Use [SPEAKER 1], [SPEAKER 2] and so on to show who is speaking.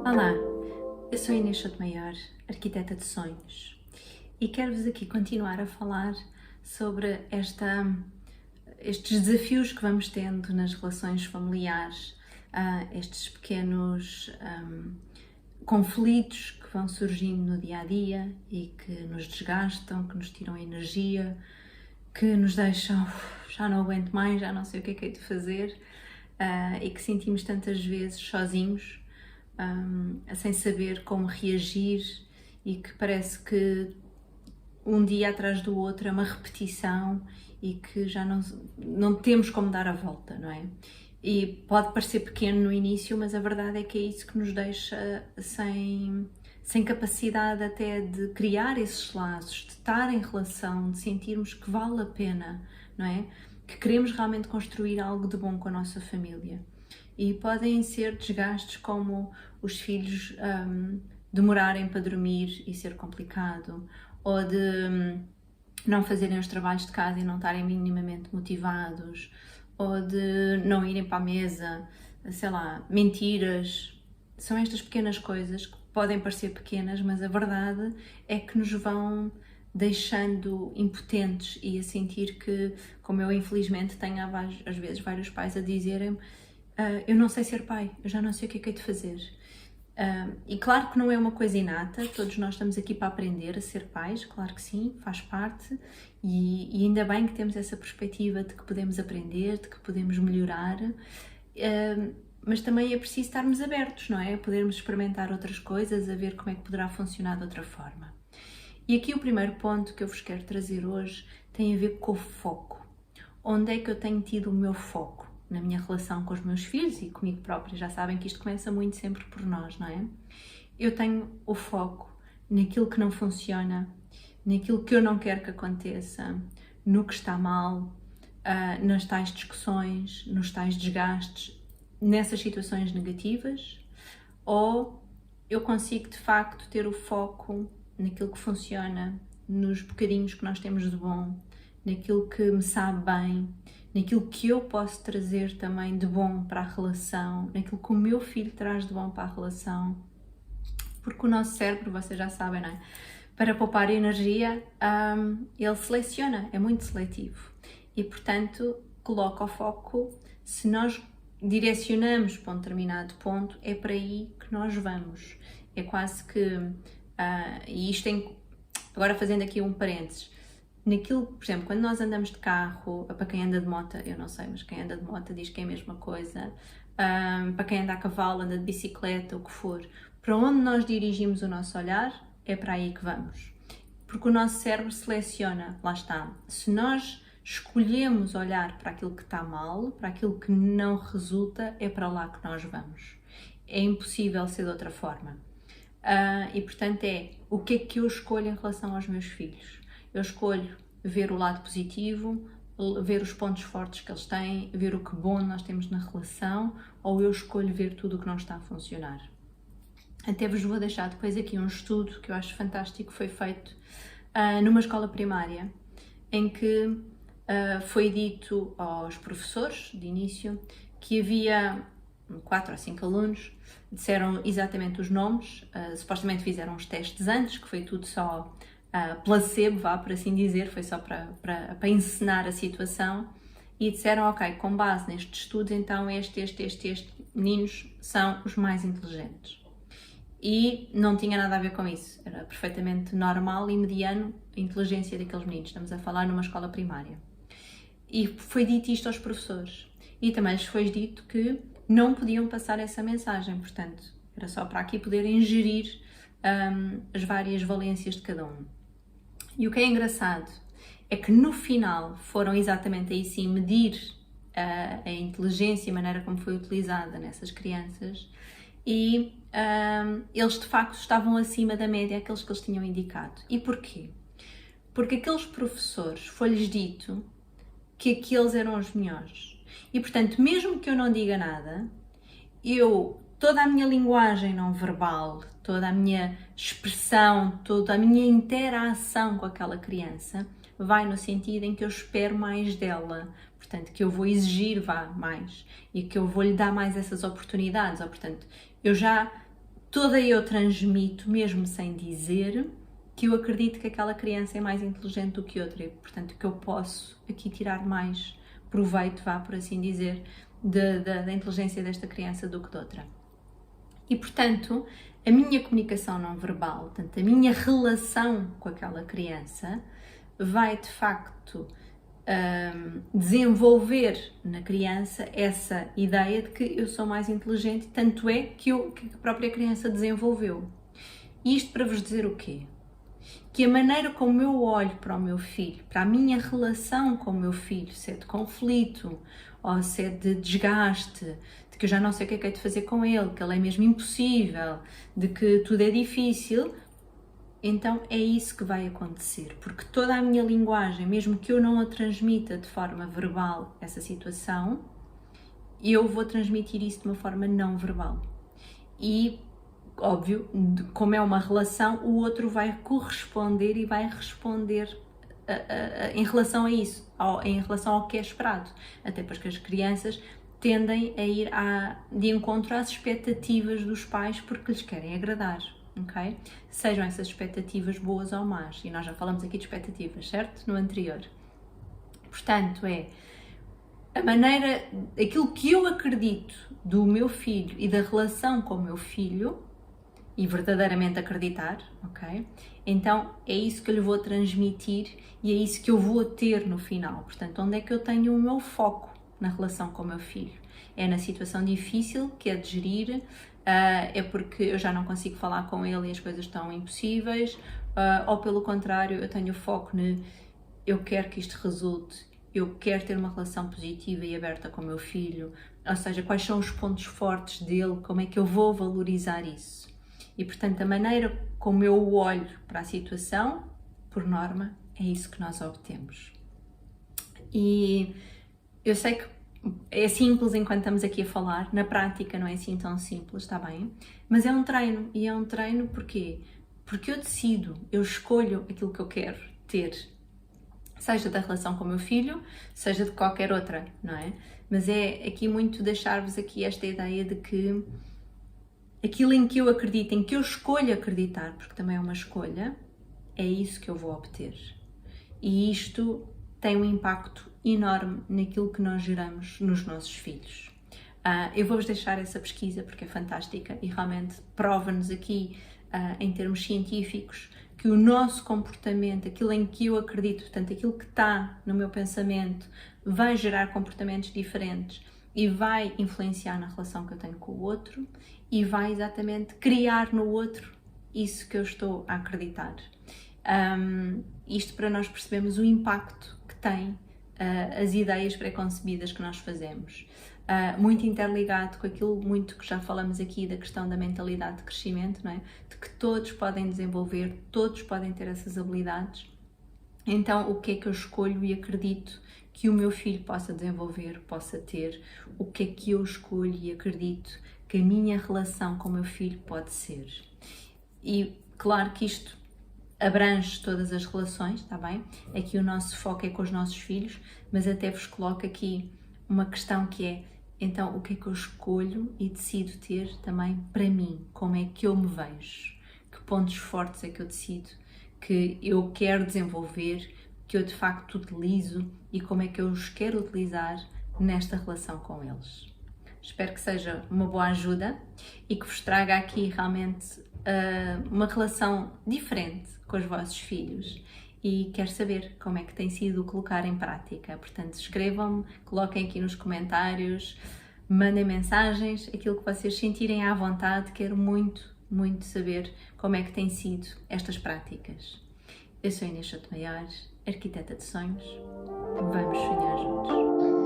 [SPEAKER 1] Olá, eu sou Inês Sotomayor, arquiteta de sonhos, e quero-vos aqui continuar a falar sobre estes desafios que vamos tendo nas relações familiares, estes pequenos conflitos que vão surgindo no dia a dia e que nos desgastam, que nos tiram energia, que nos deixam, já não aguento mais, já não sei o que é de fazer, e que sentimos tantas vezes sozinhos, sem saber como reagir, e que parece que um dia atrás do outro é uma repetição e que já não temos como dar a volta, não é? E pode parecer pequeno no início, mas a verdade é que é isso que nos deixa sem capacidade até de criar esses laços, de estar em relação, de sentirmos que vale a pena, não é? Que queremos realmente construir algo de bom com a nossa família. E podem ser desgastes como os filhos demorarem para dormir e ser complicado, ou de não fazerem os trabalhos de casa e não estarem minimamente motivados, ou de não irem para a mesa, sei lá, mentiras. São estas pequenas coisas que podem parecer pequenas, mas a verdade é que nos vão deixando impotentes e a sentir que, como eu infelizmente tenho às vezes vários pais a dizerem-me: eu não sei ser pai, eu já não sei o que é de fazer. E claro que não é uma coisa inata, todos nós estamos aqui para aprender a ser pais, claro que sim, faz parte, e ainda bem que temos essa perspectiva de que podemos aprender, de que podemos melhorar, mas também é preciso estarmos abertos, não é? Podermos experimentar outras coisas, a ver como é que poderá funcionar de outra forma. E aqui o primeiro ponto que eu vos quero trazer hoje tem a ver com o foco. Onde é que eu tenho tido o meu foco? Na minha relação com os meus filhos e comigo própria. Já sabem que isto começa muito sempre por nós, não é? Eu tenho o foco naquilo que não funciona, naquilo que eu não quero que aconteça, no que está mal, nas tais discussões, nos tais desgastes, nessas situações negativas, ou eu consigo de facto ter o foco naquilo que funciona, nos bocadinhos que nós temos de bom, naquilo que me sabe bem, naquilo que eu posso trazer também de bom para a relação, naquilo que o meu filho traz de bom para a relação. Porque o nosso cérebro, vocês já sabem, não é? Para poupar energia, ele seleciona, é muito seletivo. E, portanto, coloca o foco. Se nós direcionamos para um determinado ponto, é para aí que nós vamos. É quase que... e isto tem... Agora, fazendo aqui um parênteses, naquilo, por exemplo, quando nós andamos de carro, para quem anda de moto, eu não sei, mas quem anda de moto diz que é a mesma coisa, para quem anda a cavalo, anda de bicicleta, o que for, para onde nós dirigimos o nosso olhar, é para aí que vamos. Porque o nosso cérebro seleciona, lá está. Se nós escolhemos olhar para aquilo que está mal, para aquilo que não resulta, é para lá que nós vamos. É impossível ser de outra forma. E portanto o que é que eu escolho em relação aos meus filhos? Eu escolho ver o lado positivo, ver os pontos fortes que eles têm, ver o que bom nós temos na relação, ou eu escolho ver tudo o que não está a funcionar. Até vos vou deixar depois aqui um estudo que eu acho fantástico, foi feito numa escola primária, em que foi dito aos professores, de início, que havia 4 ou 5 alunos, disseram exatamente os nomes, supostamente fizeram os testes antes, que foi tudo só... placebo, vá, por assim dizer, foi só para encenar a situação, e disseram, ok, com base nestes estudos, então estes meninos são os mais inteligentes. E não tinha nada a ver com isso, era perfeitamente normal e mediano a inteligência daqueles meninos, estamos a falar numa escola primária. E foi dito isto aos professores, e também lhes foi dito que não podiam passar essa mensagem, portanto, era só para aqui poderem gerir as várias valências de cada um. E o que é engraçado é que no final foram exatamente aí sim medir a inteligência e a maneira como foi utilizada nessas crianças, e eles de facto estavam acima da média, aqueles que eles tinham indicado. E porquê? Porque aqueles professores foi-lhes dito que aqueles eram os melhores. E portanto, mesmo que eu não diga nada, toda a minha linguagem não verbal, toda a minha expressão, toda a minha interação com aquela criança vai no sentido em que eu espero mais dela, portanto, que eu vou exigir mais e que eu vou lhe dar mais essas oportunidades, ou portanto, eu já toda eu transmito, mesmo sem dizer, que eu acredito que aquela criança é mais inteligente do que outra e, portanto, que eu posso aqui tirar mais proveito, vá por assim dizer, da inteligência desta criança do que de outra. E, portanto, a minha comunicação não verbal, portanto, a minha relação com aquela criança vai, de facto, desenvolver na criança essa ideia de que eu sou mais inteligente, tanto é que a própria criança desenvolveu. E isto para vos dizer o quê? Que a maneira como eu olho para o meu filho, para a minha relação com o meu filho, se é de conflito ou se é de desgaste, de que eu já não sei o que é de fazer com ele, que ele é mesmo impossível, de que tudo é difícil, então é isso que vai acontecer, porque toda a minha linguagem, mesmo que eu não a transmita de forma verbal essa situação, eu vou transmitir isso de uma forma não verbal. E óbvio, como é uma relação, o outro vai corresponder e vai responder em relação a isso, em relação ao que é esperado. Até porque as crianças tendem a ir de encontro às expectativas dos pais porque lhes querem agradar, ok? Sejam essas expectativas boas ou más. E nós já falamos aqui de expectativas, certo? No anterior. Portanto, a maneira, aquilo que eu acredito do meu filho e da relação com o meu filho, e verdadeiramente acreditar, ok? Então é isso que eu lhe vou transmitir e é isso que eu vou ter no final. Portanto, onde é que eu tenho o meu foco na relação com o meu filho? É na situação difícil, que é de gerir, é porque eu já não consigo falar com ele e as coisas estão impossíveis, ou pelo contrário, eu tenho foco eu quero que isto resulte, eu quero ter uma relação positiva e aberta com o meu filho, ou seja, quais são os pontos fortes dele, como é que eu vou valorizar isso? E, portanto, a maneira como eu olho para a situação, por norma, é isso que nós obtemos. E eu sei que é simples enquanto estamos aqui a falar, na prática não é assim tão simples, está bem? Mas é um treino, e é um treino porquê? Porque eu decido, eu escolho aquilo que eu quero ter, seja da relação com o meu filho, seja de qualquer outra, não é? Mas é aqui muito deixar-vos aqui esta ideia de que aquilo em que eu acredito, em que eu escolho acreditar, porque também é uma escolha, é isso que eu vou obter. E isto tem um impacto enorme naquilo que nós geramos nos nossos filhos. Eu vou-vos deixar essa pesquisa porque é fantástica e realmente prova-nos aqui, em termos científicos, que o nosso comportamento, aquilo em que eu acredito, portanto, aquilo que está no meu pensamento, vai gerar comportamentos diferentes e vai influenciar na relação que eu tenho com o outro e vai exatamente criar no outro isso que eu estou a acreditar. Isto para nós percebermos o impacto que tem as ideias preconcebidas que nós fazemos. Muito interligado com aquilo muito que já falamos aqui da questão da mentalidade de crescimento, não é? De que todos podem desenvolver, todos podem ter essas habilidades. Então, o que é que eu escolho e acredito que o meu filho possa desenvolver, possa ter? O que é que eu escolho e acredito que a minha relação com o meu filho pode ser? E claro que isto abrange todas as relações, está bem? Aqui o nosso foco é com os nossos filhos, mas até vos coloco aqui uma questão que é, então, o que é que eu escolho e decido ter também para mim? Como é que eu me vejo? Que pontos fortes é que eu decido que eu quero desenvolver, que eu de facto utilizo e como é que eu os quero utilizar nesta relação com eles? Espero que seja uma boa ajuda e que vos traga aqui realmente uma relação diferente com os vossos filhos e quero saber como é que tem sido colocar em prática. Portanto, escrevam-me, coloquem aqui nos comentários, mandem mensagens, aquilo que vocês sentirem à vontade. Quero muito, muito saber como é que têm sido estas práticas. Eu sou Inês Sotomayor, arquiteta de sonhos. Vamos sonhar juntos.